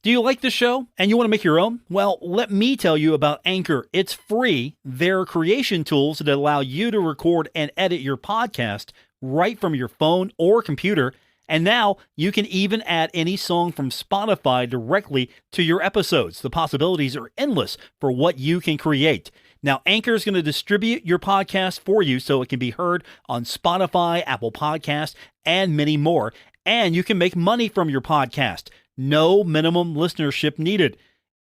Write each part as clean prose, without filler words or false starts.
Do you like the show and you want to make your own? Well, let me tell you about Anchor. It's free. They're creation tools that allow you to record and edit your podcast right from your phone or computer. And now you can even add any song from Spotify directly to your episodes. The possibilities are endless for what you can create. Now, Anchor is going to distribute your podcast for you so it can be heard on Spotify, Apple Podcasts, and many more. And you can make money from your podcast. No minimum listenership needed.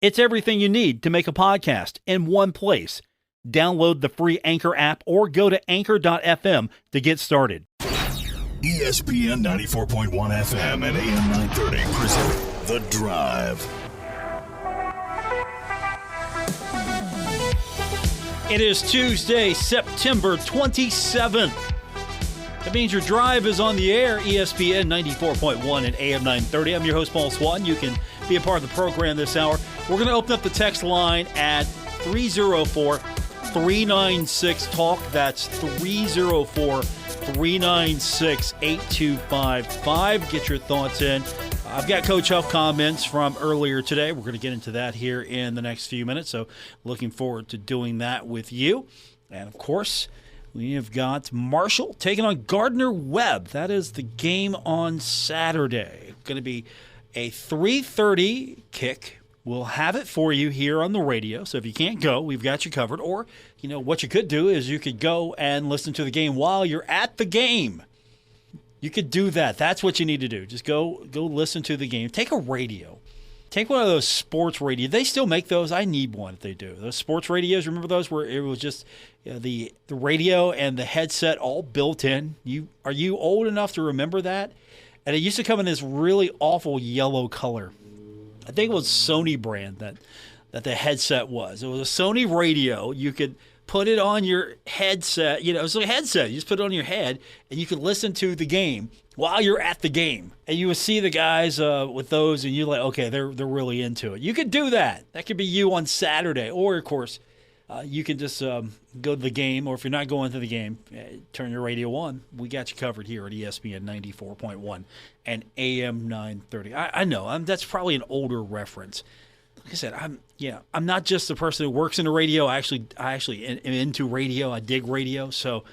It's everything you need to make a podcast in one place. Download the free Anchor app or go to anchor.fm to get started. ESPN 94.1 FM and AM 930 present The Drive. It is Tuesday, September 27th. That means your drive is on the air, ESPN 94.1 and AM 930. I'm your host, Paul Swann. You can be a part of the program this hour. We're going to open up the text line at 304-396-TALK. That's 304-396-8255. Get your thoughts in. I've got Coach Huff comments from earlier today. We're going to get into that here in the next few minutes, so looking forward to doing that with you. And, of course, we have got Marshall taking on Gardner-Webb. That is the game on Saturday. Going to be a 3:30 kick. We'll have it for you here on the radio. So if you can't go, we've got you covered. Or, you know, what you could do is you could go and listen to the game while you're at the game. You could do that. That's what you need to do. Just go listen to the game. Take a radio. Take one of those sports radios. They still make those. I need one if they do. Those sports radios, remember those where it was just the radio and the headset all built in? Are you old enough to remember that? And it used to come in this really awful yellow color. I think it was Sony brand that the headset was. It was a Sony radio. You could put it on your headset. You know, it was a headset. You just put it on your head, and you could listen to the game while you're at the game. And you would see the guys with those, and you're like, okay, they're really into it. You could do that. That could be you on Saturday. Or, of course, you can just go to the game, or if you're not going to the game, turn your radio on. We got you covered here at ESPN 94.1 and AM 930. I know that's probably an older reference. Like I said, I'm not just the person who works in the radio. I actually am into radio. I dig radio. So,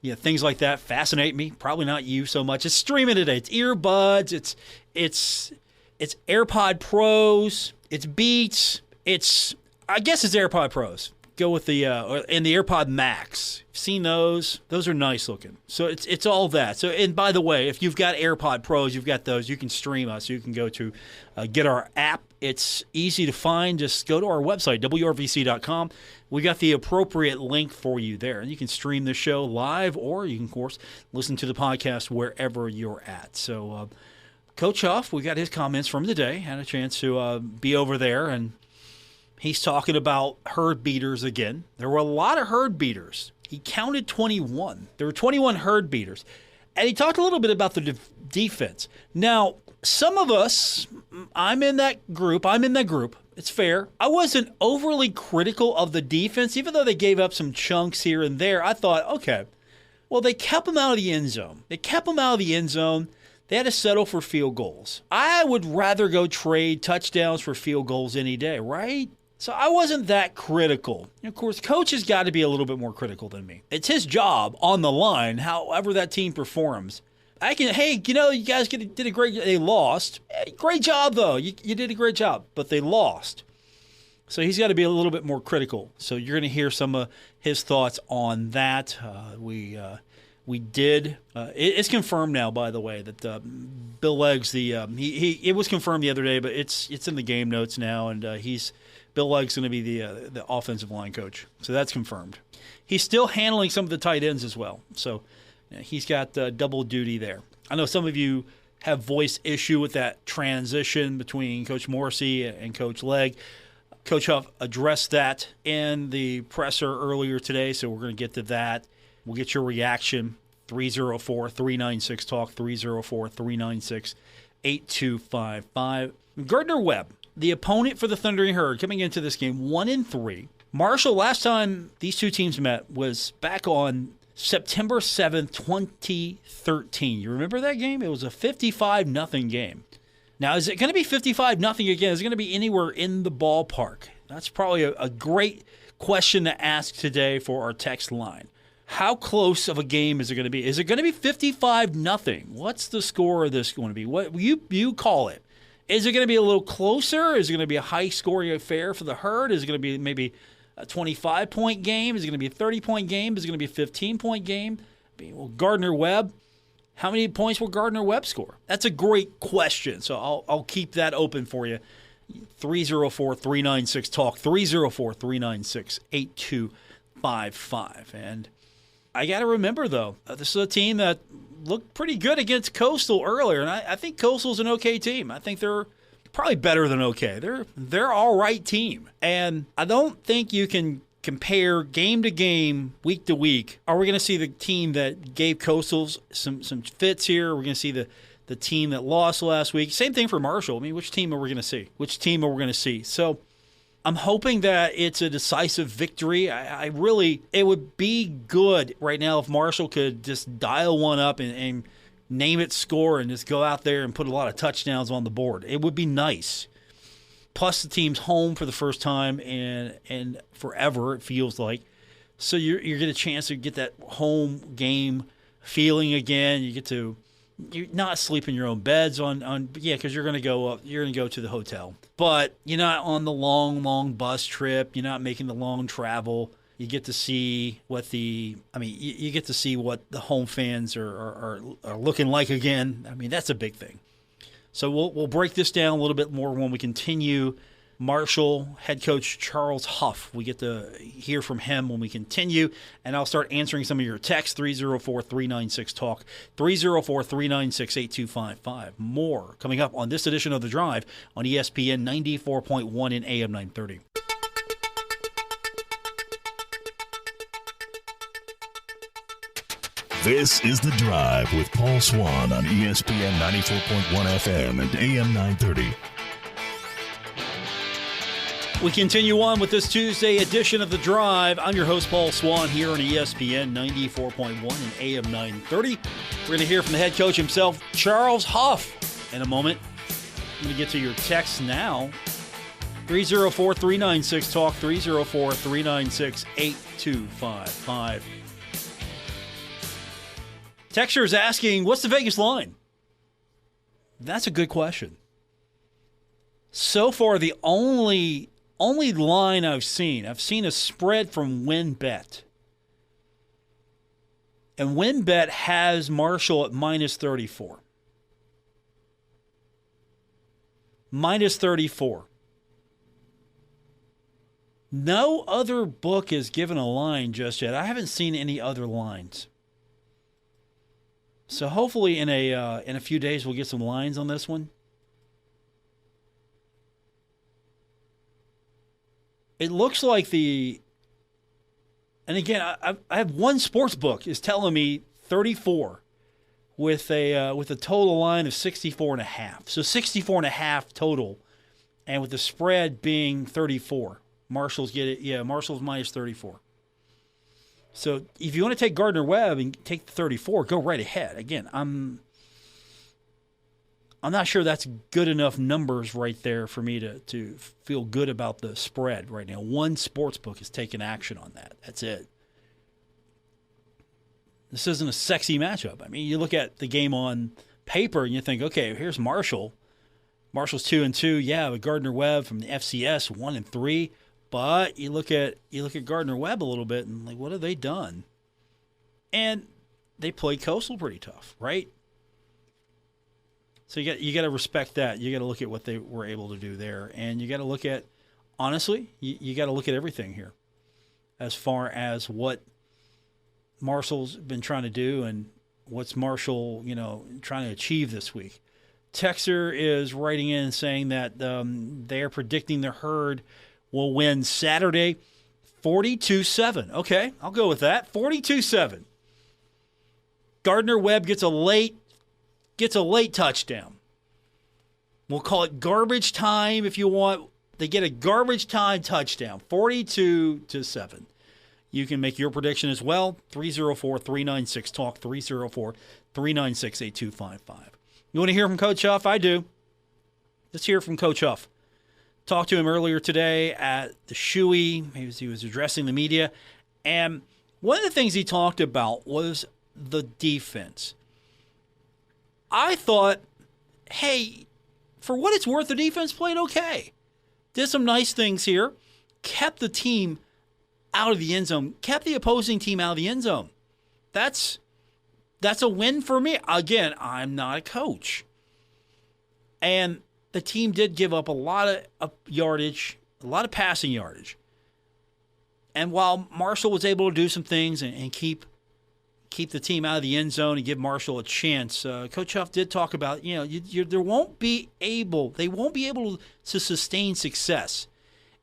things like that fascinate me. Probably not you so much. It's streaming today. It's earbuds. It's AirPod Pros. It's Beats. I guess it's AirPod Pros. Go with the and the AirPod Max. Seen those? Those are nice looking. So it's all that. So, and by the way, if you've got AirPod Pros, you've got those. You can stream us. You can go to get our app. It's easy to find. Just go to our website, wrvc.com. We got the appropriate link for you there. And you can stream the show live, or you can, of course, listen to the podcast wherever you're at. So, Coach Huff, we got his comments from today. Had a chance to be over there, and he's talking about herd beaters again. There were a lot of herd beaters. He counted 21. There were 21 herd beaters. And he talked a little bit about the defense. Now, some of us, I'm in that group. It's fair. I wasn't overly critical of the defense, even though they gave up some chunks here and there. I thought, okay, well, they kept them out of the end zone. They had to settle for field goals. I would rather go trade touchdowns for field goals any day, right? So I wasn't that critical. And of course, coach has got to be a little bit more critical than me. It's his job on the line, however that team performs. You guys did a great job. They lost. Great job, though. You did a great job, but they lost. So he's got to be a little bit more critical. So you're going to hear some of his thoughts on that. We did. It's confirmed now, by the way, that Bill Leggs, it was confirmed the other day, but it's in the game notes now, and Bill Leggs going to be the offensive line coach. So that's confirmed. He's still handling some of the tight ends as well. So he's got double duty there. I know some of you have voiced issue with that transition between Coach Morrissey and Coach Legg. Coach Huff addressed that in the presser earlier today, so we're going to get to that. We'll get your reaction. 304-396-TALK, 304-396-8255. Gardner-Webb, the opponent for the Thundering Herd, coming into this game 1-3. Marshall, last time these two teams met was back on September 7th, 2013. You remember that game? It was a 55-0 game. Now, is it going to be 55-0 again? Is it going to be anywhere in the ballpark? That's probably a great question to ask today for our text line. How close of a game is it going to be? Is it going to be 55-0? What's the score of this going to be? What you call it? Is it going to be a little closer? Is it going to be a high-scoring affair for the Herd? Is it going to be maybe a 25-point game? Is it going to be a 30-point game? Is it going to be a 15-point game? Well, Gardner-Webb, how many points will Gardner-Webb score? That's a great question, so I'll keep that open for you. 304-396-TALK, 304-396-8255. And I got to remember, though, this is a team that looked pretty good against Coastal earlier, and I think Coastal's an okay team. I think they're probably better than okay. They're all right team. And I don't think you can compare game to game, week to week. Are we going to see the team that gave Coastals some fits here? Are we going to see the team that lost last week? Same thing for Marshall. I mean, which team are we going to see? So I'm hoping that it's a decisive victory. It would be good right now if Marshall could just dial one up and name its score and just go out there and put a lot of touchdowns on the board. It would be nice. Plus the team's home for the first time and forever, it feels like. So you get a chance to get that home game feeling again. You're not sleeping in your own beds because you're going to go up. You're going to go to the hotel, but you're not on the long bus trip. You're not making the long travel. You get to see you get to see what the home fans are looking like again. I mean, that's a big thing. So we'll break this down a little bit more when we continue. Marshall head coach Charles Huff. We get to hear from him when we continue, and I'll start answering some of your texts, 304-396-TALK, 304-396-8255. More coming up on this edition of The Drive on ESPN 94.1 and AM 930. This is The Drive with Paul Swann on ESPN 94.1 FM and AM 930. We continue on with this Tuesday edition of The Drive. I'm your host, Paul Swann, here on ESPN 94.1 and AM 930. We're going to hear from the head coach himself, Charles Huff, in a moment. I'm going to get to your text now. 304-396-TALK, 304-396-8255. Texture is asking, what's the Vegas line? That's a good question. So far, the only line I've seen a spread from WinBet. And WinBet has Marshall at minus 34. Minus 34. No other book has given a line just yet. I haven't seen any other lines. So hopefully in a few days we'll get some lines on this one. It looks like and again, I have one sports book is telling me 34 with a total line of 64.5. So 64.5 total, and with the spread being 34. Marshall's Marshall's minus 34. So if you want to take Gardner-Webb and take the 34, go right ahead. Again, I'm not sure that's good enough numbers right there for me to feel good about the spread right now. One sports book has taken action on that. That's it. This isn't a sexy matchup. I mean, you look at the game on paper and you think, okay, here's Marshall. Marshall's 2-2. Yeah, but Gardner-Webb from the FCS 1-3. But you look at Gardner-Webb a little bit and like, what have they done? And they played Coastal pretty tough, right? So you got to respect that. You got to look at what they were able to do there, and you got to look at, honestly, you got to look at everything here, as far as what Marshall's been trying to do and what's Marshall, trying to achieve this week. Texer is writing in saying that they are predicting the Herd will win Saturday, 42-7. Okay, I'll go with that. 42-7. Gardner-Webb gets a late touchdown. We'll call it garbage time if you want. They get a garbage time touchdown, 42-7. You can make your prediction as well, 304-396-TALK, 304-396-8255. You want to hear from Coach Huff? I do. Let's hear from Coach Huff. Talked to him earlier today at the Shoey. He was addressing the media. And one of the things he talked about was the defense. I thought, hey, for what it's worth, the defense played okay. Did some nice things here. Kept the team out of the end zone. Kept the opposing team out of the end zone. That's a win for me. Again, I'm not a coach. And the team did give up a lot of yardage, a lot of passing yardage. And while Marshall was able to do some things and keep the team out of the end zone and give Marshall a chance, Coach Huff did talk about, they won't be able to sustain success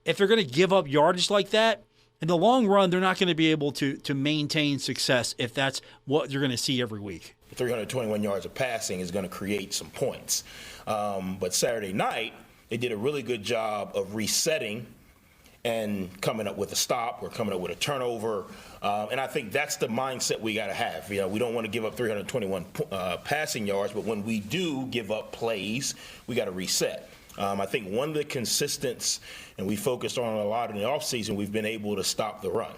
if they're going to give up yardage like that. In the long run, they're not going to be able to maintain success if that's what you're going to see every week. 321 yards of passing is going to create some points. But Saturday night, they did a really good job of resetting and coming up with a stop or coming up with a turnover. And I think that's the mindset we got to have. We don't want to give up 321 passing yards, but when we do give up plays, we got to reset. I think one of the consistents, and we focused on a lot in the offseason, we've been able to stop the run.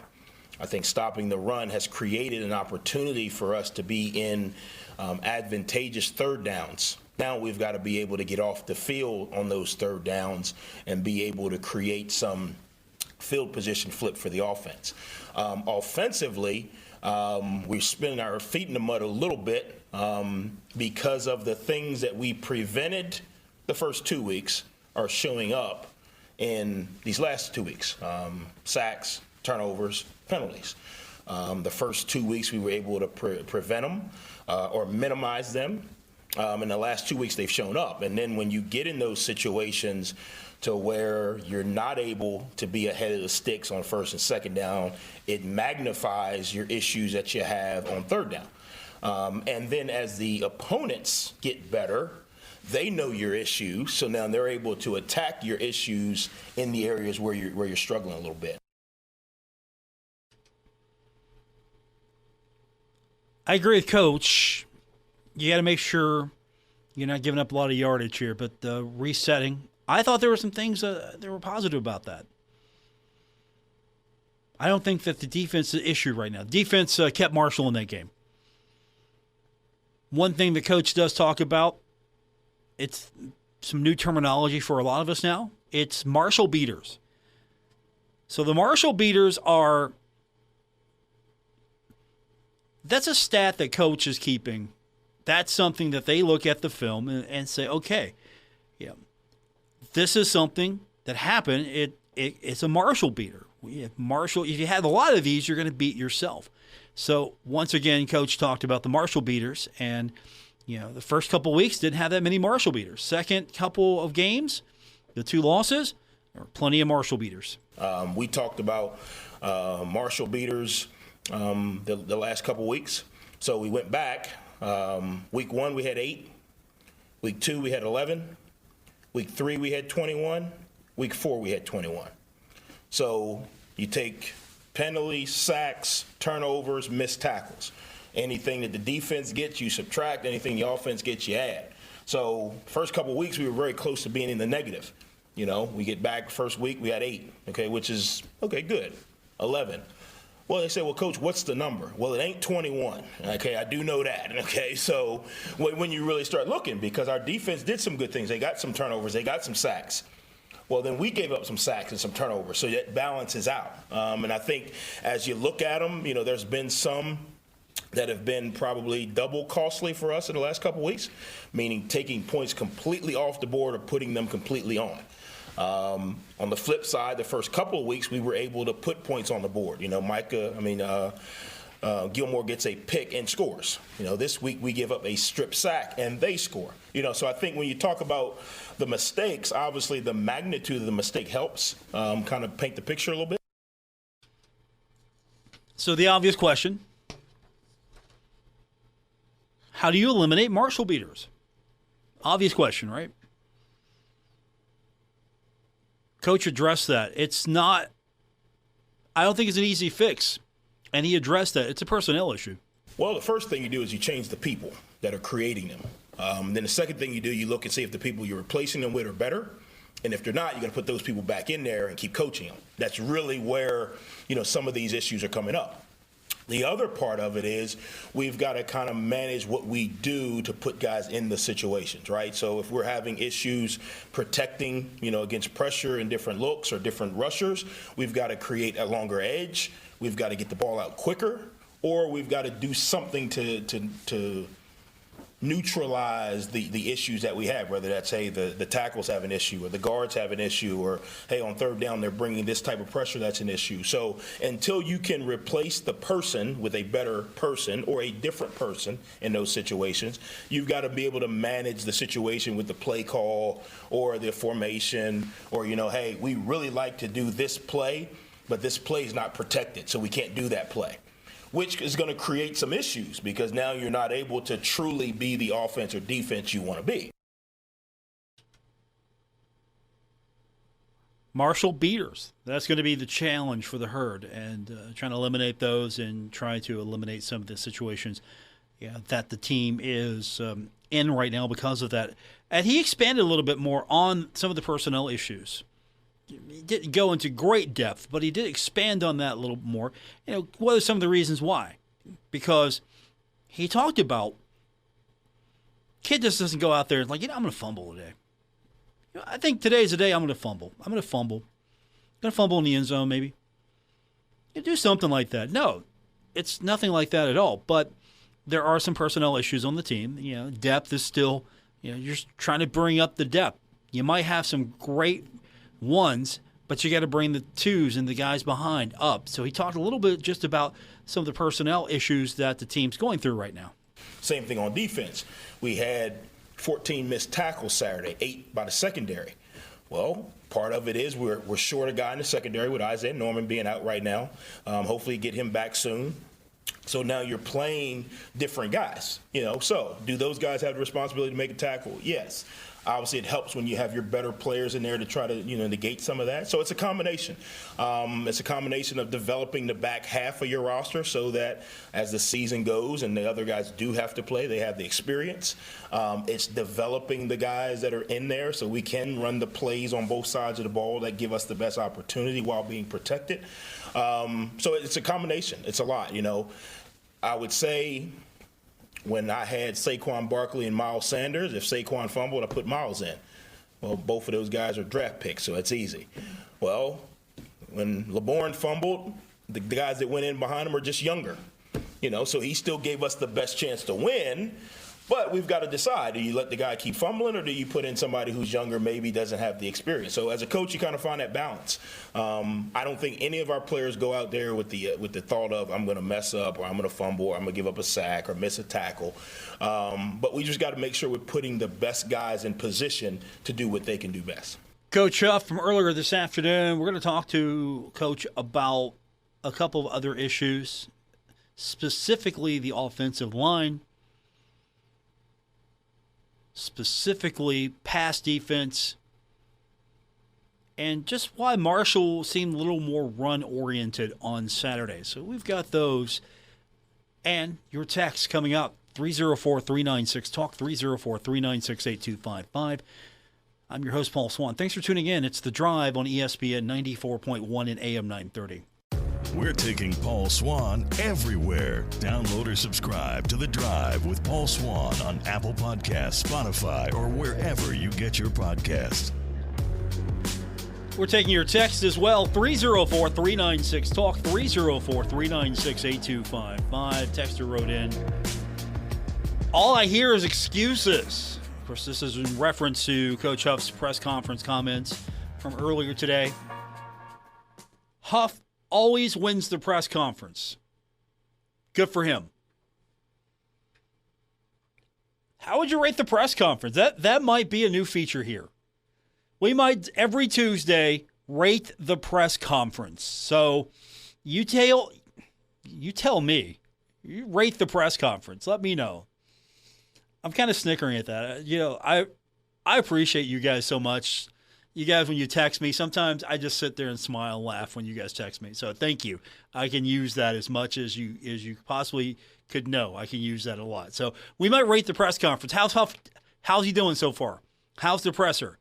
I think stopping the run has created an opportunity for us to be in advantageous third downs. Now we've got to be able to get off the field on those third downs and be able to create some field position flip for the offense. Offensively, we're spinning our feet in the mud a little bit because of the things that we prevented the first 2 weeks are showing up in these last 2 weeks. Sacks, turnovers, penalties. The first 2 weeks we were able to prevent them or minimize them. In the last 2 weeks they've shown up. And then when you get in those situations to where you're not able to be ahead of the sticks on first and second down, it magnifies your issues that you have on third down. And then as the opponents get better, they know your issues, so now they're able to attack your issues in the areas where you're struggling a little bit. I agree with Coach. You got to make sure you're not giving up a lot of yardage here, but resetting. I thought there were some things that were positive about that. I don't think that the defense is the issue right now. Defense kept Marshall in that game. One thing the coach does talk about, it's some new terminology for a lot of us now. It's Marshall beaters. So the Marshall beaters are, that's a stat that coach is keeping. That's something that they look at the film and say, okay, this is something that happened. It's a Marshall beater. If you have a lot of these, you're going to beat yourself. So once again, Coach talked about the Marshall beaters, and the first couple of weeks didn't have that many Marshall beaters. Second couple of games, the 2 losses, there were plenty of Marshall beaters. We talked about Marshall beaters the last couple of weeks. So we went back. Week 1, we had 8. Week 2, we had 11. Week 3, we had 21. Week 4, we had 21. So you take penalties, sacks, turnovers, missed tackles. Anything that the defense gets, you subtract. Anything the offense gets, you add. So first couple of weeks, we were very close to being in the negative. We get back first week, we had 8, okay, which is, okay, good, 11. Well, they say, well, Coach, what's the number? Well, it ain't 21, okay, I do know that, okay? So when you really start looking, because our defense did some good things. They got some turnovers, they got some sacks. Well, then we gave up some sacks and some turnovers, so that balances out. And I think as you look at them, there's been some that have been probably double costly for us in the last couple of weeks, meaning taking points completely off the board or putting them completely on. On the flip side, the first couple of weeks, we were able to put points on the board. Gilmore gets a pick and scores. This week we give up a strip sack and they score. So I think when you talk about the mistakes, obviously the magnitude of the mistake helps kind of paint the picture a little bit. So the obvious question, how do you eliminate Marshall beaters? Obvious question, right? Coach addressed that. It's not, I don't think it's an easy fix. And he addressed that. It's a personnel issue. Well, the first thing you do is you change the people that are creating them. Then the second thing you do, you look and see if the people you're replacing them with are better. And if they're not, you're going to put those people back in there and keep coaching them. That's really where, some of these issues are coming up. The other part of it is we've got to kind of manage what we do to put guys in the situations, right? So if we're having issues protecting, against pressure and different looks or different rushers, we've got to create a longer edge. We've got to get the ball out quicker, or we've got to do something to neutralize the issues that we have, whether that's, hey, the tackles have an issue or the guards have an issue, or, hey, on third down they're bringing this type of pressure, that's an issue. So until you can replace the person with a better person or a different person in those situations, you've got to be able to manage the situation with the play call or the formation or, hey, we really like to do this play, but this play is not protected, so we can't do that play, which is going to create some issues because now you're not able to truly be the offense or defense you want to be. Marshall beaters. That's going to be the challenge for the Herd, and trying to eliminate those and try to eliminate some of the situations that the team is in right now because of that. And he expanded a little bit more on some of the personnel issues. He didn't go into great depth, but he did expand on that a little more. What are some of the reasons why? Because he talked about kid just doesn't go out there and I'm going to fumble today. I think today's the day I'm going to fumble. I'm going to fumble. I'm going to fumble in the end zone maybe. Do something like that. No, it's nothing like that at all. But there are some personnel issues on the team. Depth is still, you're just trying to bring up the depth. You might have some great ones, but you got to bring the twos and the guys behind up. So he talked a little bit just about some of the personnel issues that the team's going through right now. Same thing on defense. We had 14 missed tackles Saturday, 8 by the secondary. Well, part of it is we're short a guy in the secondary with Isaiah Norman being out right now. Hopefully get him back soon. So now you're playing different guys, So do those guys have the responsibility to make a tackle? Yes. Obviously, it helps when you have your better players in there to try to, negate some of that. So it's a combination. It's a combination of developing the back half of your roster so that as the season goes and the other guys do have to play, they have the experience. It's developing the guys that are in there so we can run the plays on both sides of the ball that give us the best opportunity while being protected. So it's a combination. It's a lot, I would say when I had Saquon Barkley and Miles Sanders, if Saquon fumbled, I put Miles in. Well, both of those guys are draft picks, so it's easy. Well, when LeBourne fumbled, the guys that went in behind him are just younger. So he still gave us the best chance to win, but we've got to decide, do you let the guy keep fumbling or do you put in somebody who's younger, maybe doesn't have the experience? So as a coach, you kind of find that balance. I don't think any of our players go out there with the thought of I'm going to mess up or I'm going to fumble or I'm going to give up a sack or miss a tackle. But we just got to make sure we're putting the best guys in position to do what they can do best. Coach Huff from earlier this afternoon, we're going to talk to Coach about a couple of other issues, specifically the offensive line, specifically pass defense, and just why Marshall seemed a little more run-oriented on Saturday. So we've got those. And your text coming up, 304-396-TALK, 304-396-8255. I'm your host, Paul Swann. Thanks for tuning in. It's The Drive on ESPN 94.1 and AM 930. We're taking Paul Swann everywhere. Download or subscribe to The Drive with Paul Swann on Apple Podcasts, Spotify, or wherever you get your podcasts. We're taking your text as well, 304-396-TALK, 304-396-8255. Texter wrote in, all I hear is excuses. Of course, this is in reference to Coach Huff's press conference comments from earlier today. Huff always wins the press conference. Good for him. How would you rate the press conference? That might be a new feature here. We might, every Tuesday, rate the press conference. So you tell me. You rate the press conference. Let me know. I'm kind of snickering at that. I appreciate you guys so much. You guys, when you text me, sometimes I just sit there and smile and laugh when you guys text me. So thank you. I can use that as much as you possibly could know. I can use that a lot. So we might rate the press conference. How's Huff? How's he doing so far? How's the presser?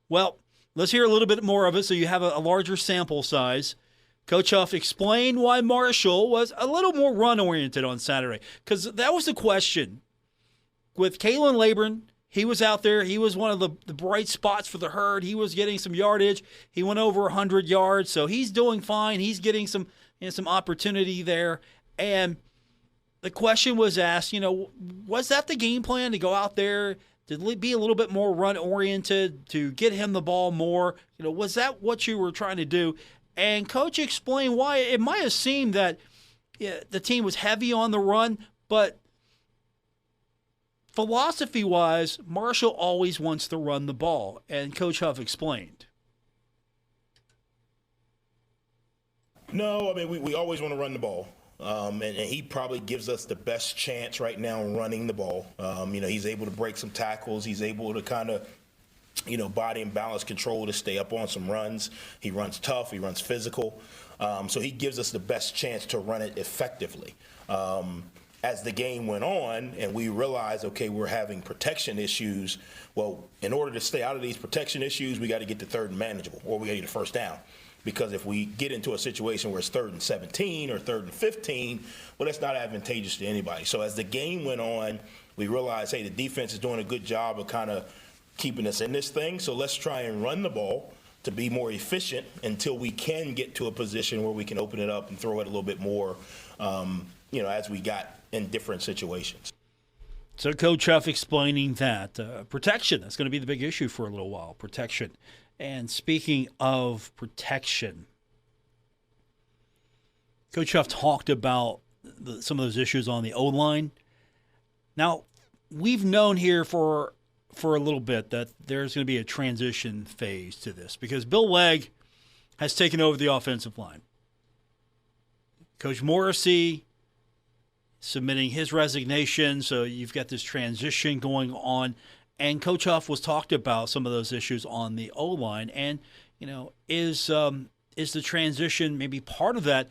Well, let's hear a little bit more of it so you have a larger sample size. Coach Huff explained why Marshall was a little more run-oriented on Saturday, because that was the question. With Kalen Laburn, he was out there. He was one of the bright spots for the herd. He was getting some yardage. He went over 100 yards, so he's doing fine. He's getting some opportunity there. And the question was asked, was that the game plan, to go out there, to be a little bit more run-oriented, to get him the ball more? Was that what you were trying to do? And Coach explained why. It might have seemed that the team was heavy on the run, but philosophy-wise, Marshall always wants to run the ball, and Coach Huff explained. No, I mean, we always want to run the ball. And he probably gives us the best chance right now running the ball. He's able to break some tackles. He's able to kind of, body and balance control to stay up on some runs. He runs tough. He runs physical. So he gives us the best chance to run it effectively. As the game went on and we realized, okay, we're having protection issues, well, in order to stay out of these protection issues, we got to get to third and manageable, or we got to get a first down. Because if we get into a situation where it's 3rd and 17 or 3rd and 15, well, that's not advantageous to anybody. So as the game went on, we realized, hey, the defense is doing a good job of kind of keeping us in this thing, so let's try and run the ball to be more efficient until we can get to a position where we can open it up and throw it a little bit more, as we got in different situations. So Coach Huff explaining that protection, that's going to be the big issue for a little while, protection. And speaking of protection, Coach Huff talked about some of those issues on the O-line. Now, we've known here for a little bit that there's going to be a transition phase to this, because Bill Legg has taken over the offensive line. Coach Morrissey submitting his resignation, so you've got this transition going on. And Coach Huff was talked about some of those issues on the O-line. And, is the transition maybe part of that?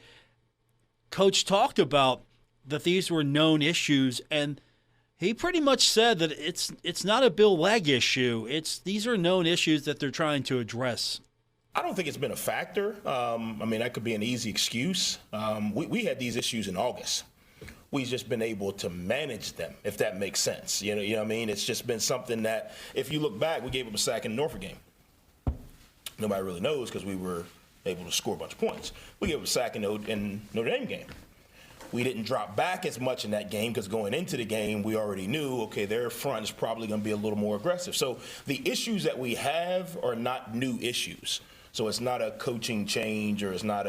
Coach talked about that these were known issues, and he pretty much said that it's not a Bill Legg issue. These are known issues that they're trying to address. I don't think it's been a factor. That could be an easy excuse. We had these issues in August. We've just been able to manage them, if that makes sense. You know what I mean? It's just been something that, if you look back, we gave up a sack in the Norfolk game. Nobody really knows because we were able to score a bunch of points. We gave up a sack in Notre Dame game. We didn't drop back as much in that game because going into the game, we already knew, okay, their front is probably going to be a little more aggressive. So the issues that we have are not new issues. So it's not a coaching change, or it's not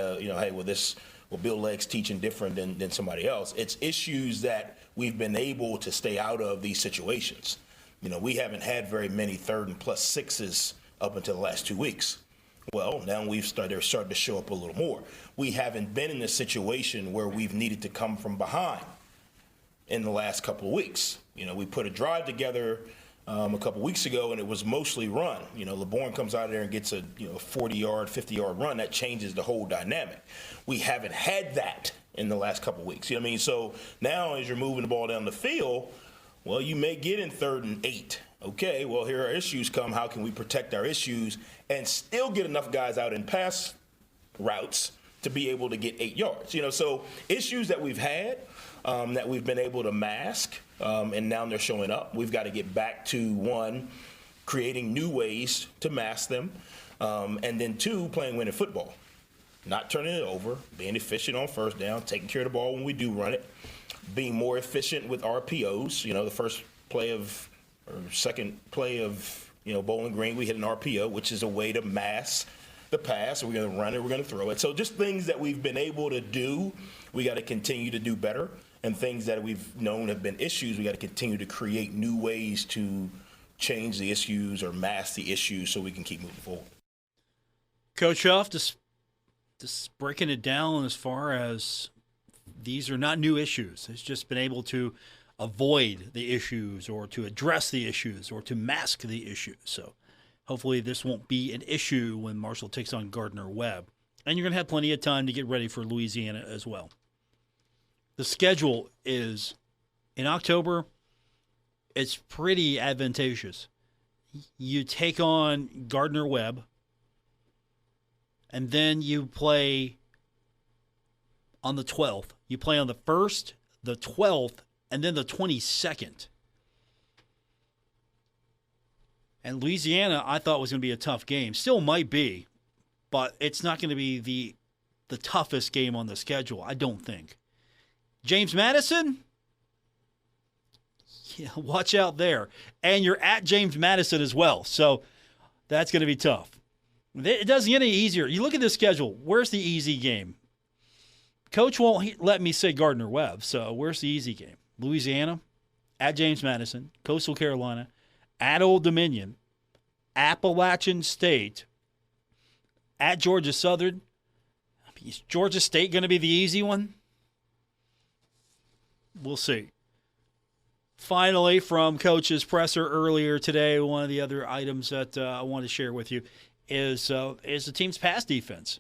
Bill Legg's teaching different than somebody else. It's issues that we've been able to stay out of these situations. We haven't had very many 3rd and +6s up until the last 2 weeks. Well, now they're starting to show up a little more. We haven't been in a situation where we've needed to come from behind in the last couple of weeks. We put a drive together a couple weeks ago, and it was mostly run. LeBourne comes out of there and gets a 40-yard, 50-yard run. That changes the whole dynamic. We haven't had that in the last couple weeks. You know what I mean? So now as you're moving the ball down the field, well, you may get in 3rd and 8. Okay, well, here our issues come. How can we protect our issues and still get enough guys out in pass routes to be able to get 8 yards? So issues that we've had that we've been able to mask, and now they're showing up. We've got to get back to, 1, creating new ways to mask them, and then 2, playing winning football. Not turning it over, being efficient on first down, taking care of the ball when we do run it, being more efficient with RPOs. The first play of, or second play of, Bowling Green, we hit an RPO, which is a way to mask the pass. We're going to run it, we're going to throw it. So just things that we've been able to do, we got to continue to do better. And things that we've known have been issues, we got to continue to create new ways to change the issues or mask the issues so we can keep moving forward. Coach Huff, just breaking it down as far as these are not new issues. It's just been able to avoid the issues, or to address the issues, or to mask the issues. So hopefully this won't be an issue when Marshall takes on Gardner-Webb. And you're going to have plenty of time to get ready for Louisiana as well. the schedule is in October, it's pretty advantageous. You take on Gardner-Webb, and then you play on the 12th. You play on the 1st, the 12th, and then the 22nd. And Louisiana, I thought was going to be a tough game. Still might be, but it's not going to be the toughest game on the schedule, I don't think. James Madison, yeah, watch out there. And you're at James Madison as well, so that's going to be tough. It doesn't get any easier. You look at the schedule. Where's the easy game? Coach won't let me say Gardner-Webb, so where's the easy game? Louisiana, at James Madison, Coastal Carolina, at Old Dominion, Appalachian State, at Georgia Southern. Is Georgia State going to be the easy one? We'll see. Finally, from Coach's presser earlier today, one of the other items that I want to share with you is the team's pass defense.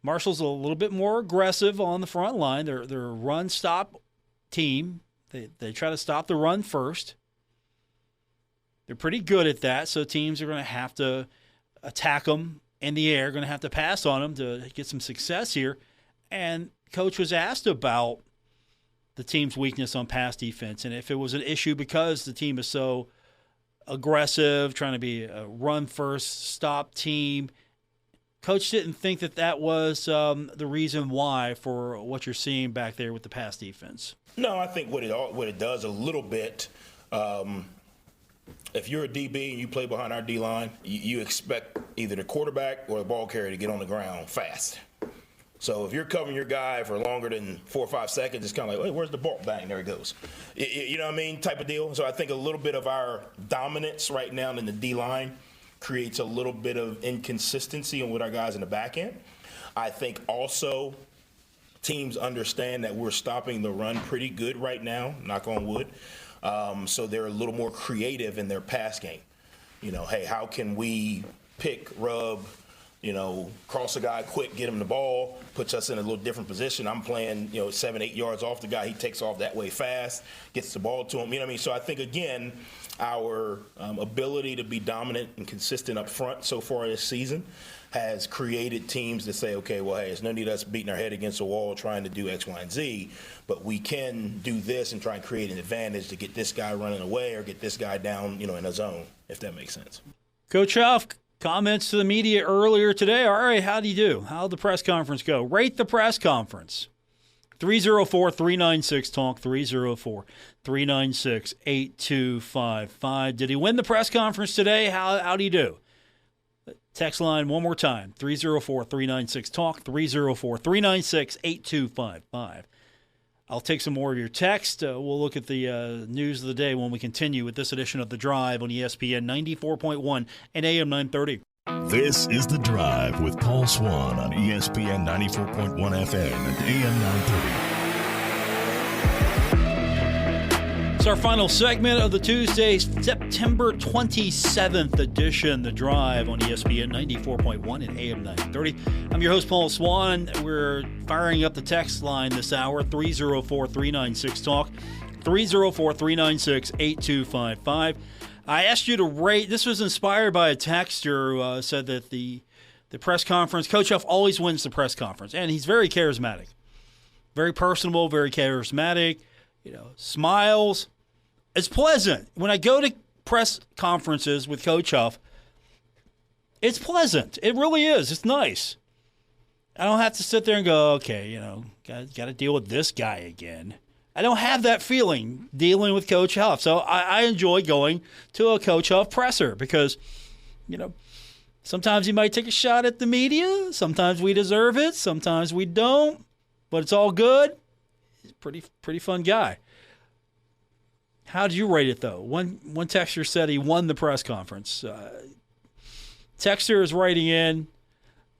Marshall's a little bit more aggressive on the front line. They're a run-stop team. They try to stop the run first. They're pretty good at that, so teams are going to have to attack them in the air, going to have to pass on them to get some success here. And Coach was asked about the team's weakness on pass defense and if it was an issue because the team is so aggressive, trying to be a run-first stop team. Coach didn't think that was the reason why for what you're seeing back there with the pass defense. No, I think what it does a little bit, if you're a DB and you play behind our D-line, you expect either the quarterback or the ball carrier to get on the ground fast. So if you're covering your guy for longer than 4 or 5 seconds, it's kind of like, hey, where's the ball? Bang, there he goes. You know what I mean? Type of deal. So I think a little bit of our dominance right now in the D-line creates a little bit of inconsistency with our guys in the back end. I think also teams understand that we're stopping the run pretty good right now, knock on wood. So they're a little more creative in their pass game. You know, hey, how can we pick, rub, cross a guy quick, get him the ball, puts us in a little different position. I'm playing, 7, 8 yards off the guy. He takes off that way fast, gets the ball to him. You know what I mean? So I think, again, our ability to be dominant and consistent up front so far this season has created teams that say, okay, well, hey, it's no need us beating our head against a wall trying to do X, Y, and Z, but we can do this and try and create an advantage to get this guy running away or get this guy down, in a zone, if that makes sense. Coach Huff, comments to the media earlier today. All right, how do you do? How'd the press conference go? Rate the press conference. 304-396-TALK, 304-396-8255. Did he win the press conference today? How'd he do? Text line one more time, 304-396-TALK, 304-396-8255. I'll take some more of your text. We'll look at the news of the day when we continue with this edition of The Drive on ESPN 94.1 and AM 930. This is The Drive with Paul Swann on ESPN 94.1 FM and AM 930. It's our final segment of the Tuesday, September 27th edition, The Drive on ESPN 94.1 and AM 930. I'm your host, Paul Swann. We're firing up the text line this hour, 304-396-TALK, 304-396-8255. I asked you to rate. This was inspired by a texter who said that the press conference, Coach Huff always wins the press conference, and he's very charismatic. Very personable, very charismatic, smiles. It's pleasant. When I go to press conferences with Coach Huff, it's pleasant. It really is. It's nice. I don't have to sit there and go, okay, got to deal with this guy again. I don't have that feeling dealing with Coach Huff. So I enjoy going to a Coach Huff presser because, sometimes he might take a shot at the media. Sometimes we deserve it. Sometimes we don't. But it's all good. He's a pretty fun guy. How do you rate it, though? One texter said he won the press conference. Texter is writing in,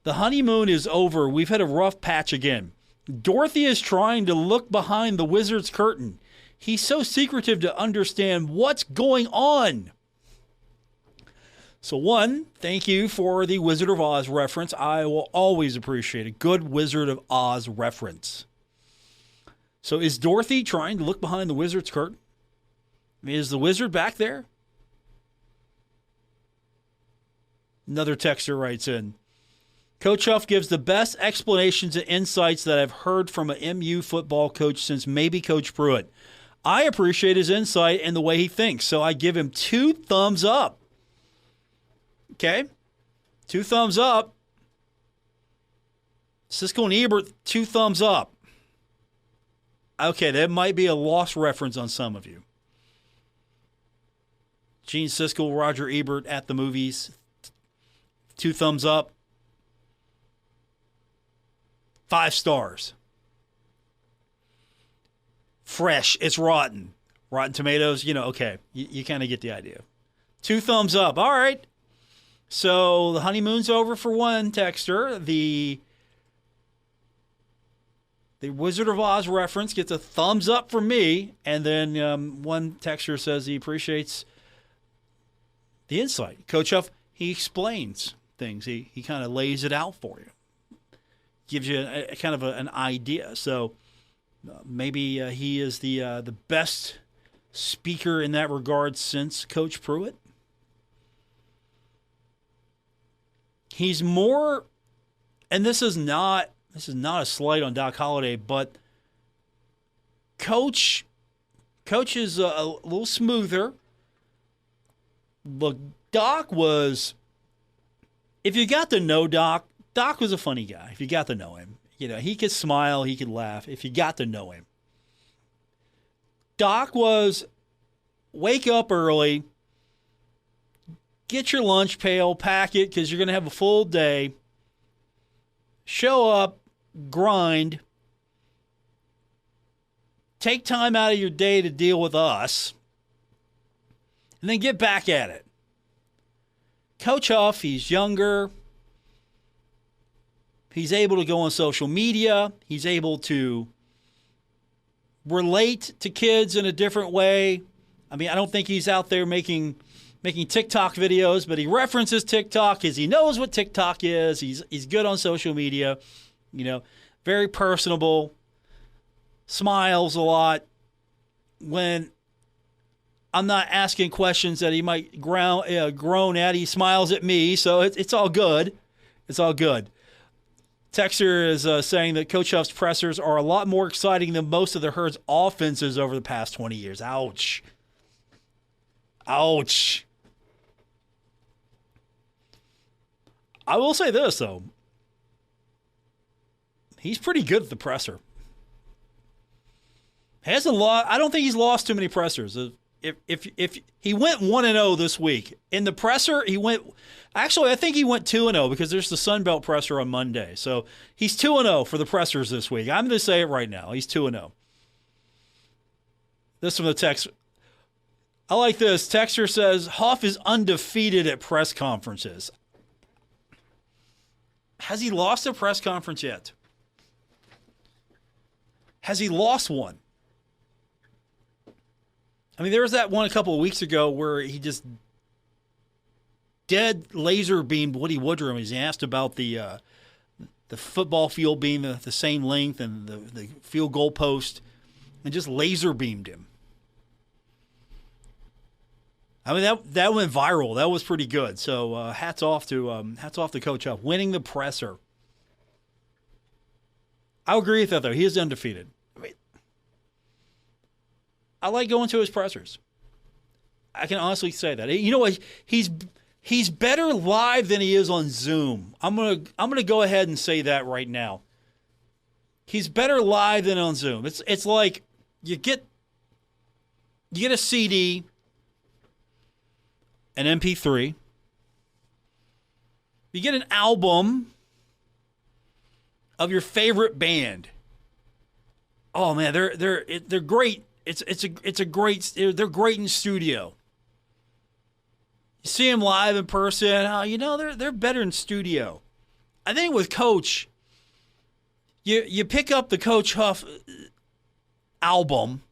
the honeymoon is over. We've had a rough patch again. Dorothy is trying to look behind the Wizards' curtain. He's so secretive to understand what's going on. So, one, thank you for the Wizard of Oz reference. I will always appreciate a good Wizard of Oz reference. So, is Dorothy trying to look behind the wizard's curtain? I mean, is the wizard back there? Another texter writes in, Coach Huff gives the best explanations and insights that I've heard from an MU football coach since maybe Coach Pruitt. I appreciate his insight and the way he thinks, so I give him 2 thumbs up. Okay? 2 thumbs up. Siskel and Ebert, 2 thumbs up. Okay, that might be a lost reference on some of you. Gene Siskel, Roger Ebert at the movies, 2 thumbs up. 5 stars. Fresh, it's rotten. Rotten Tomatoes, okay. You kind of get the idea. 2 thumbs up. All right. So the honeymoon's over for one texter. The Wizard of Oz reference gets a thumbs up from me. And then one texter says he appreciates the insight. Coach Huff, he explains things. He kind of lays it out for you. Gives you a kind of an idea. So maybe he is the best speaker in that regard since Coach Pruitt. He's more, and this is not a slight on Doc Holliday, but Coach is a little smoother. Look, Doc was, if you got to know Doc was a funny guy. If you got to know him, he could smile, he could laugh. If you got to know him, Doc was wake up early. Get your lunch pail, pack it, because you're going to have a full day. Show up, grind. Take time out of your day to deal with us. And then get back at it. Coach Huff, he's younger. He's able to go on social media. He's able to relate to kids in a different way. I mean, I don't think he's out there making TikTok videos, but he references TikTok because he knows what TikTok is. He's good on social media, very personable, smiles a lot. When I'm not asking questions that he might groan at, he smiles at me, so it's all good. It's all good. Texter is saying that Coach Huff's pressers are a lot more exciting than most of the Herd's offenses over the past 20 years. Ouch. Ouch. I will say this, though. He's pretty good at the presser. I don't think he's lost too many pressers. If he went 1-0 this week. In the presser, I think he went 2-0 because there's the Sun Belt presser on Monday. So he's 2-0 for the pressers this week. I'm going to say it right now. He's 2-0. This from the text. I like this. Texter says, Huff is undefeated at press conferences. Has he lost a press conference yet? Has he lost one? I mean, there was that one a couple of weeks ago where he just dead laser beamed Woody Woodrum. He's asked about the football field being the same length and the field goal post, and just laser beamed him. I mean, that went viral. That was pretty good. So hats off to Coach Huff winning the presser. I agree with that though. He is undefeated. I mean, I like going to his pressers. I can honestly say that. You know what? He's better live than he is on Zoom. I'm gonna go ahead and say that right now. He's better live than on Zoom. It's like you get a CD, an MP3, you get an album of your favorite band. Oh man, they're great. They're great in studio. You see them live in person, they're better in studio. I think with Coach, you pick up the Coach Huff album.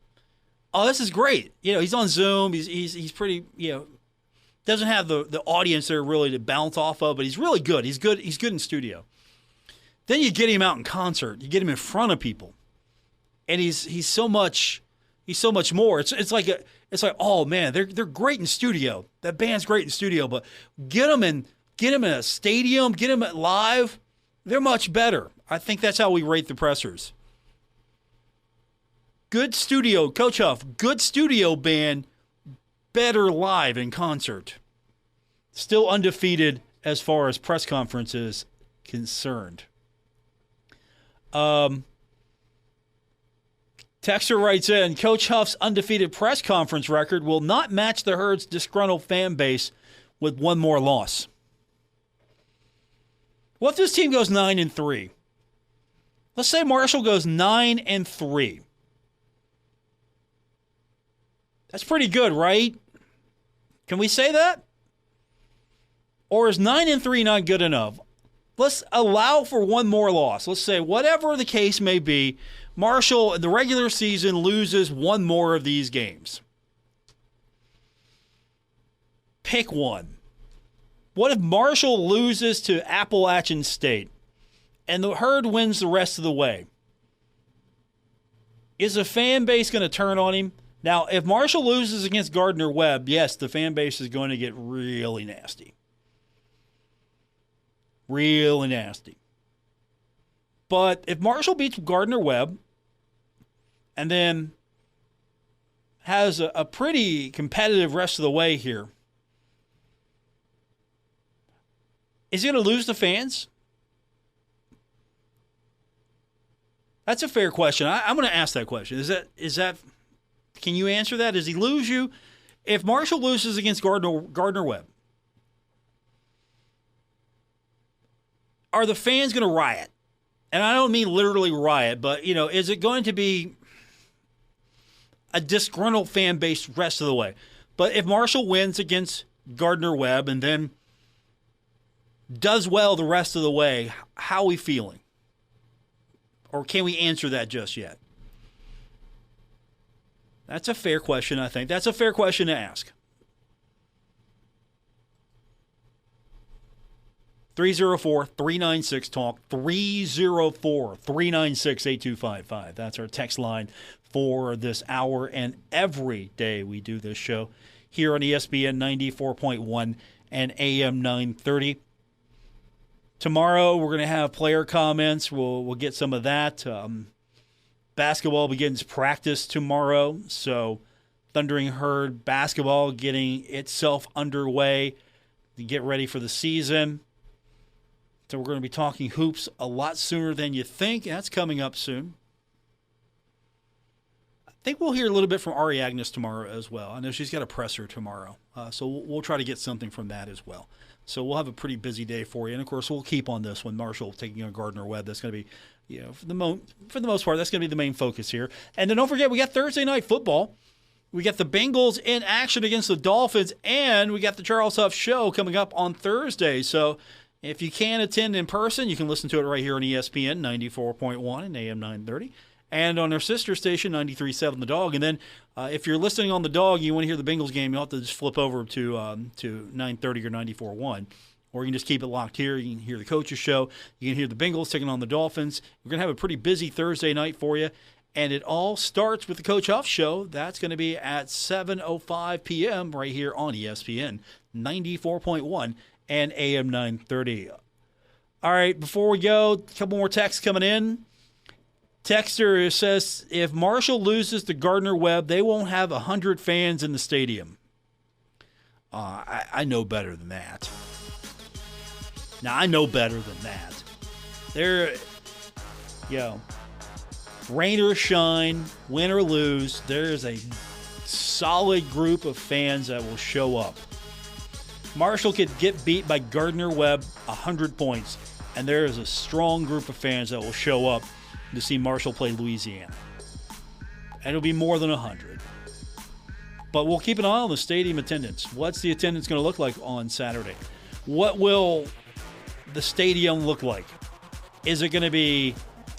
Oh, this is great. He's on Zoom. He's pretty, Doesn't have the audience there really to bounce off of, but he's really good. He's good in studio. Then you get him out in concert. You get him in front of people. And he's so much more. It's like oh man, they're great in studio. That band's great in studio, but get them in a stadium, get them at live, they're much better. I think that's how we rate the pressers. Good studio, Coach Huff, good studio band, better live in concert. Still undefeated as far as press conference is concerned. Texter writes in, Coach Huff's undefeated press conference record will not match the Herd's disgruntled fan base with one more loss. What if this team goes 9-3? Let's say Marshall goes 9-3. That's pretty good, right? Can we say that? Or is 9-3 not good enough? Let's allow for one more loss. Let's say whatever the case may be, Marshall in the regular season loses one more of these games. Pick one. What if Marshall loses to Appalachian State and the Herd wins the rest of the way? Is the fan base going to turn on him? Now, if Marshall loses against Gardner-Webb, yes, the fan base is going to get really nasty. Really nasty. But if Marshall beats Gardner-Webb and then has a pretty competitive rest of the way here, is he going to lose the fans? That's a fair question. I'm going to ask that question. Is that? Can you answer that? Does he lose you? If Marshall loses against Gardner-Webb, are the fans going to riot? And I don't mean literally riot, but, is it going to be a disgruntled fan base rest of the way? But if Marshall wins against Gardner-Webb and then does well the rest of the way, how are we feeling? Or can we answer that just yet? That's a fair question, I think. That's a fair question to ask. 304-396-TALK, 304-396-8255. That's our text line for this hour and every day we do this show here on ESPN 94.1 and AM 930. Tomorrow we're going to have player comments. We'll get some of that. Basketball begins practice tomorrow, so Thundering Herd basketball getting itself underway to get ready for the season. So we're going to be talking hoops a lot sooner than you think. That's coming up soon. I think we'll hear a little bit from Ari Agnes tomorrow as well. I know she's got a presser tomorrow, so we'll try to get something from that as well. So we'll have a pretty busy day for you. And, of course, we'll keep on this one. Marshall taking on Gardner-Webb. That's going to be, for the most part, that's going to be the main focus here. And then don't forget, we got Thursday night football. We got the Bengals in action against the Dolphins, and we got the Charles Huff Show coming up on Thursday. So if you can attend in person, you can listen to it right here on ESPN 94.1 and AM 930. And on our sister station, 93.7 The Dog. And then if you're listening on The Dog, you want to hear the Bengals game, you'll have to just flip over to 930 or 94.1. Or you can just keep it locked here. You can hear the coach's show. You can hear the Bengals taking on the Dolphins. We're going to have a pretty busy Thursday night for you. And it all starts with the Coach Huff Show. That's going to be at 7:05 p.m. right here on ESPN 94.1 and AM 930. All right, before we go, a couple more texts coming in. Texter says, if Marshall loses to Gardner-Webb, they won't have 100 fans in the stadium. I know better than that. Now, I know better than that. Rain or shine, win or lose, there's a solid group of fans that will show up. Marshall could get beat by Gardner-Webb 100 points, and there is a strong group of fans that will show up to see Marshall play Louisiana. And it'll be more than 100. But we'll keep an eye on the stadium attendance. What's the attendance going to look like on Saturday? What will the stadium look like? Is it going to be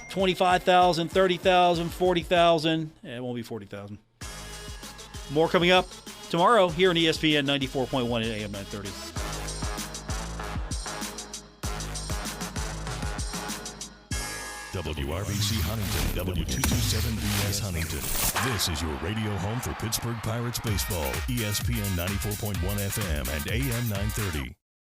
25,000, 30,000, 40,000? It won't be 40,000. More coming up tomorrow here on ESPN 94.1 and AM 930. WRBC Huntington, W227BS Huntington. This is your radio home for Pittsburgh Pirates baseball, ESPN 94.1 FM and AM 930.